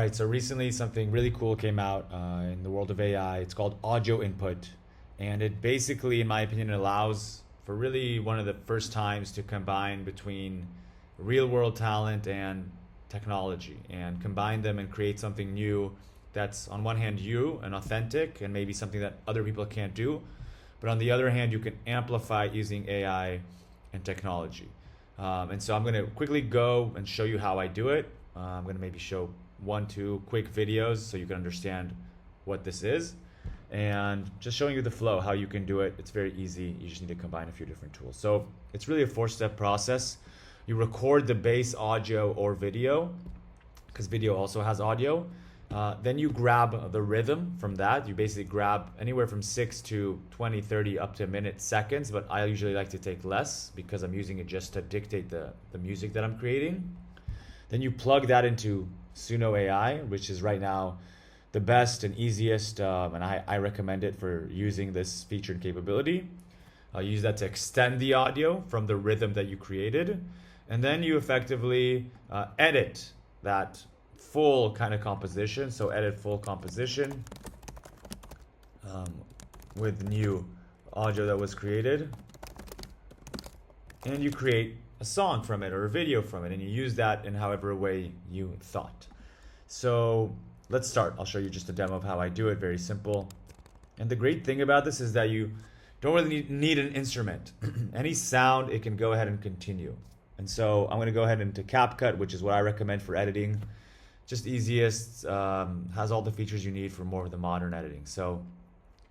right, so recently something really cool came out in the world of AI. It's called audio input. And it basically, in my opinion, allows for really one of the first times to combine between real world talent and technology and combine them and create something new that's on one hand you and authentic and maybe something that other people can't do. But on the other hand, you can amplify using AI and technology. And so I'm going to quickly go and show you how I do it. I'm going to maybe show 1, 2 quick videos so you can understand what this is. And just showing you the flow, how you can do it. It's very easy. You just need to combine a few different tools. So it's really a 4-step process. You record the base audio or video, because video also has audio. Then you grab the rhythm from that. You basically grab anywhere from 6 to 20, 30, up to a minute, seconds, but I usually like to take less because I'm using it just to dictate the music that I'm creating. Then you plug that into Suno AI, which is right now the best and easiest, and I recommend it for using this feature and capability. I'll use that to extend the audio from the rhythm that you created. And then you effectively edit that full kind of composition. So edit full composition with new audio that was created. And you create a song from it or a video from it, and you use that in however way you thought. So let's start. I'll show you just a demo of how I do it. Very simple. And the great thing about this is that you don't really need an instrument. Any sound, it can go ahead and continue. And so I'm going to go ahead into CapCut, which is what I recommend for editing. Just easiest, has all the features you need for more of the modern editing. So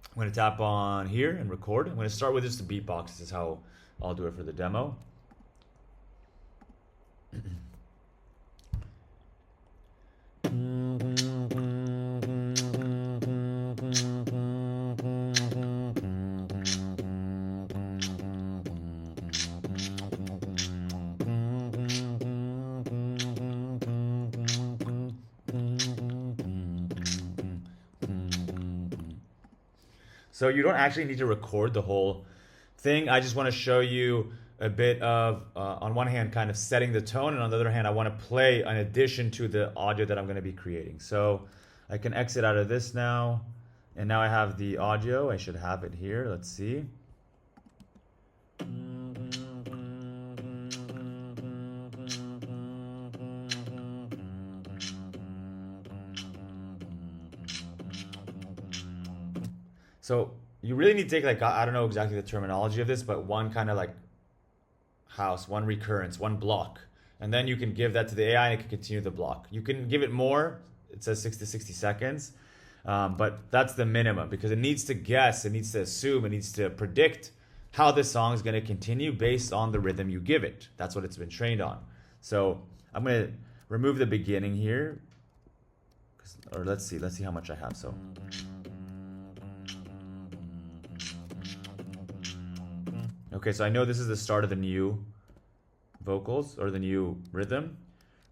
I'm going to tap on here and record. I'm going to start with just the beatbox. This is how I'll do it for the demo. So you don't actually need to record the whole thing. I just want to show you a bit of, on one hand, kind of setting the tone, and on the other hand, I want to play in addition to the audio that I'm going to be creating. So I can exit out of this now, and now I have the audio. I should have it here. Let's see. So you really need to take, like, I don't know exactly the terminology of this, but one kind of like house, one recurrence, one block. And then you can give that to the AI and it can continue the block. You can give it more. It says 6 to 60 seconds. But that's the minimum because it needs to guess, it needs to assume, it needs to predict how this song is going to continue based on the rhythm you give it. That's what it's been trained on. So I'm going to remove the beginning here. Or let's see how much I have. So. Okay, so I know this is the start of the new vocals or the new rhythm,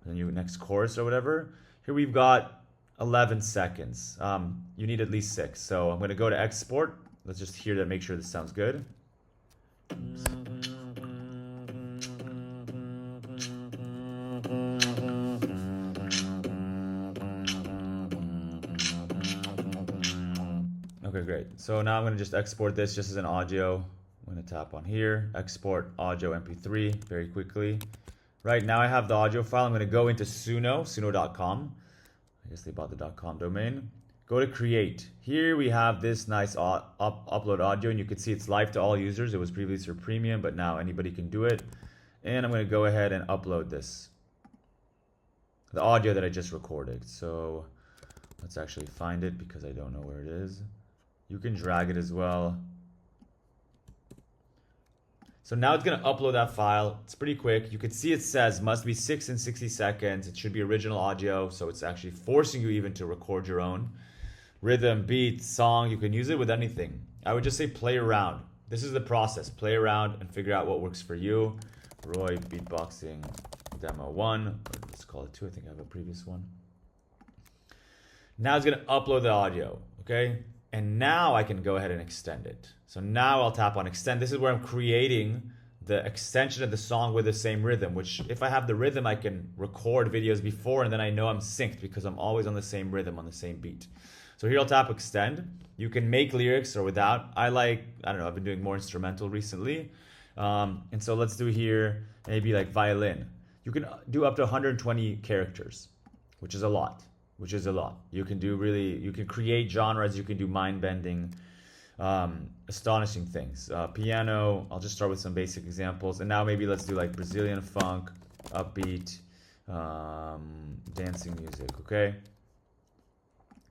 the new next chorus or whatever. Here we've got 11 seconds. You need at least 6. So I'm going to go to export. Let's just hear that, make sure this sounds good. Okay, great. So now I'm going to just export this just as an audio. I'm going to tap on here, export audio MP3 very quickly. Right now I have the audio file. I'm going to go into suno.com. I guess they bought the .com domain. Go to create. Here we have this nice upload audio, and you can see it's live to all users. It was previously for premium, but now anybody can do it. And I'm going to go ahead and upload this, the audio that I just recorded. So let's actually find it because I don't know where it is. You can drag it as well. So now it's going to upload that file. It's pretty quick. You can see it says must be 6 and 60 seconds. It should be original audio. So it's actually forcing you even to record your own rhythm, beat, song. You can use it with anything. I would just say play around. This is the process. Play around and figure out what works for you. Roy beatboxing demo 1. Or let's call it 2. I think I have a previous one. Now it's going to upload the audio. Okay. And now I can go ahead and extend it. So now I'll tap on extend. This is where I'm creating the extension of the song with the same rhythm, which if I have the rhythm, I can record videos before and then I know I'm synced because I'm always on the same rhythm, on the same beat. So here I'll tap extend. You can make lyrics or without. I don't know, I've been doing more instrumental recently. And so let's do here, maybe like violin. You can do up to 120 characters, which is a lot, You can do you can create genres, you can do mind-bending, astonishing things. Piano, I'll just start with some basic examples. And now maybe let's do like Brazilian funk, upbeat, dancing music, okay?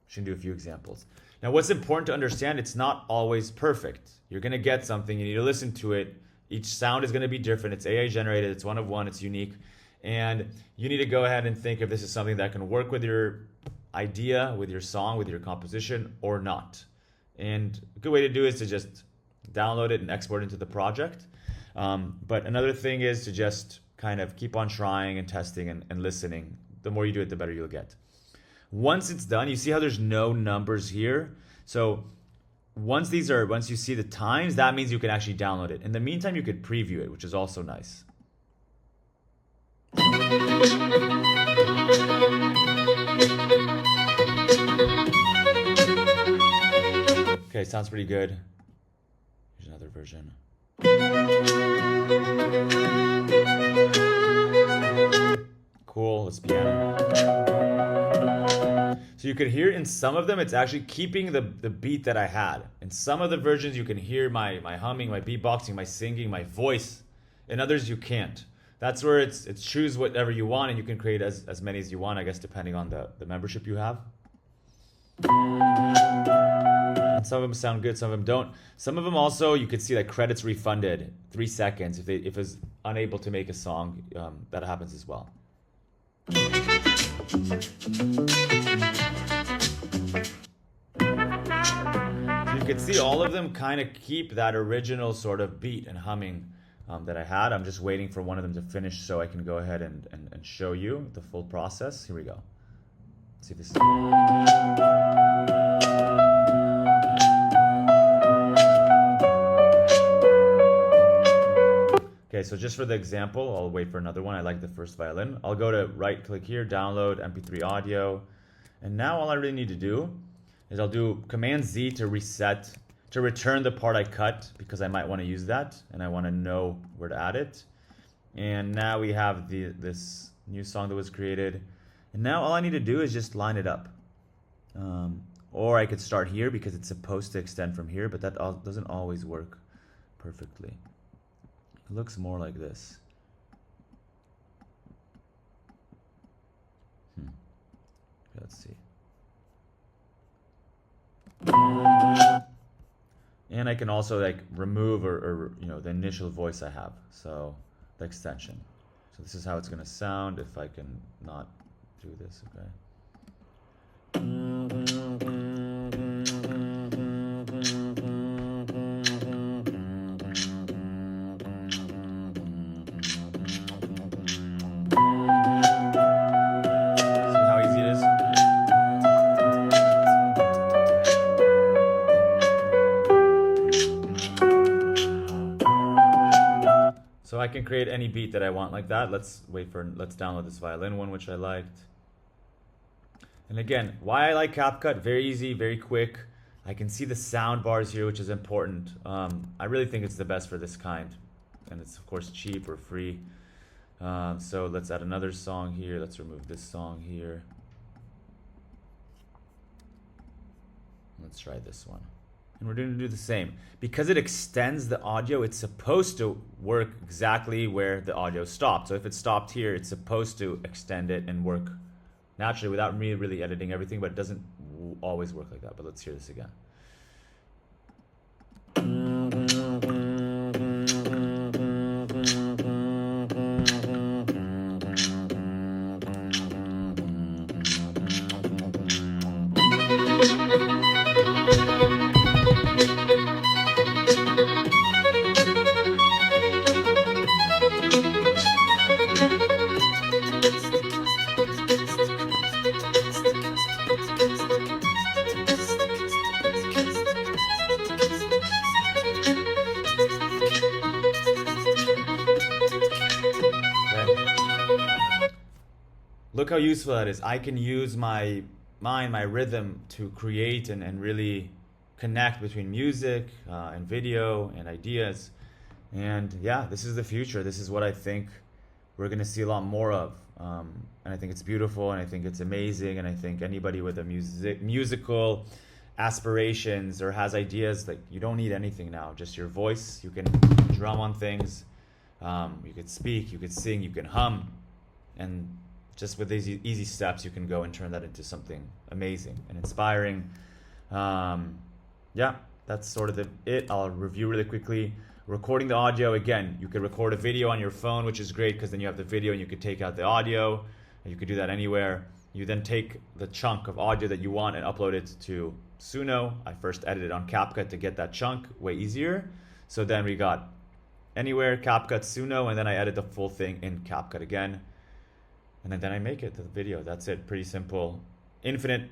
Should do a few examples. Now, what's important to understand, it's not always perfect. You're gonna get something, you need to listen to it. Each sound is gonna be different. It's AI generated, it's one of one, it's unique. And you need to go ahead and think if this is something that can work with your idea, with your song, with your composition, or not. And a good way to do it is to just download it and export it into the project. But another thing is to just kind of keep on trying and testing and listening. The more you do it, the better you'll get. Once it's done, you see how there's no numbers here? So once you see the times, that means you can actually download it. In the meantime, you could preview it, which is also nice. Okay, sounds pretty good. Here's another version. Cool, let's piano. So you can hear in some of them, it's actually keeping the beat that I had. In some of the versions, you can hear my humming, my beatboxing, my singing, my voice. In others, you can't. That's where it's choose whatever you want, and you can create as many as you want, I guess, depending on the membership you have. And some of them sound good, some of them don't. Some of them also, you could see like credits refunded 3 seconds if it's unable to make a song. That happens as well. So you can see all of them kind of keep that original sort of beat and humming that I had. I'm just waiting for one of them to finish so I can go ahead and show you the full process. Here we go. Let's see if this is... Okay, so just for the example, I'll wait for another one. I like the first violin. I'll go to right click here, download MP3 audio. And now all I really need to do is I'll do Command Z to reset, to return the part I cut because I might want to use that and I want to know where to add it. And now we have this new song that was created. And now all I need to do is just line it up. Or I could start here because it's supposed to extend from here, but that doesn't always work perfectly. It looks more like this. Let's see. And I can also like remove or the initial voice I have, so the extension. So this is how it's going to sound if I can not do this, okay? So I can create any beat that I want like that. Let's download this violin one, which I liked. And again, why I like CapCut, very easy, very quick. I can see the sound bars here, which is important. I really think it's the best for this kind. And it's of course cheap or free. So let's add another song here. Let's remove this song here. Let's try this one. And we're going to do the same. Because it extends the audio, it's supposed to work exactly where the audio stopped. So if it stopped here, it's supposed to extend it and work naturally without me really editing everything, but it doesn't always work like that. But let's hear this again. look how useful that is. I can use my mind, my rhythm to create and really connect between music and video and ideas. And yeah, this is the future. This is what I think we're going to see a lot more of. And I think it's beautiful, and I think it's amazing, and I think anybody with a musical aspirations or has ideas, like, you don't need anything now, just your voice. You can drum on things, you could speak, you could sing, you can hum, and just with these easy steps you can go and turn that into something amazing and inspiring. Yeah, that's sort of it. I'll review really quickly. Recording the audio, again, you could record a video on your phone, which is great because then you have the video and you could take out the audio, and you could do that anywhere. You then take the chunk of audio that you want and upload it to Suno. I first edited on CapCut to get that chunk way easier. So then we got anywhere, CapCut, Suno, and then I edit the full thing in CapCut again. And then I make it to the video. That's it. Pretty simple. Infinite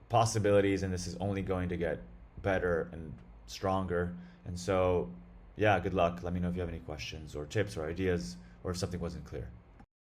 possibilities, and this is only going to get better and stronger. And so, yeah, good luck. Let me know if you have any questions or tips or ideas, or if something wasn't clear.